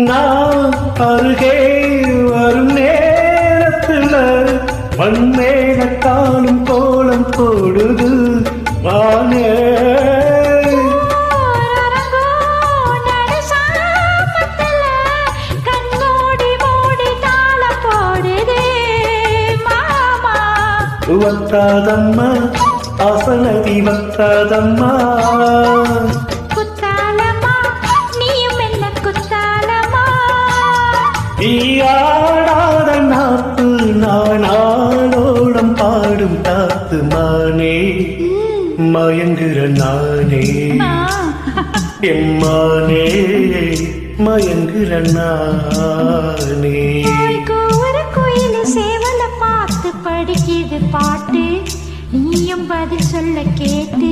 நான் அருகே வரும் நேரத்துல மண்மேல காணும் கோலம் போடுது வானே. வத்தாதம்மா அசலதி வத்தாதம்மா குத்தாலமா நீயும் என்ன குத்தாலமா. நீ ஆடாத நாத்து நான் ஆடோடம் பாடும் தாத்து மானே மயங்குற நானே எம்மானே மயங்குற நானே. ஒரு கோயில சேவல பார்த்து படிக்குது பாட்டு நீயும் பதில் சொல்ல கேட்டு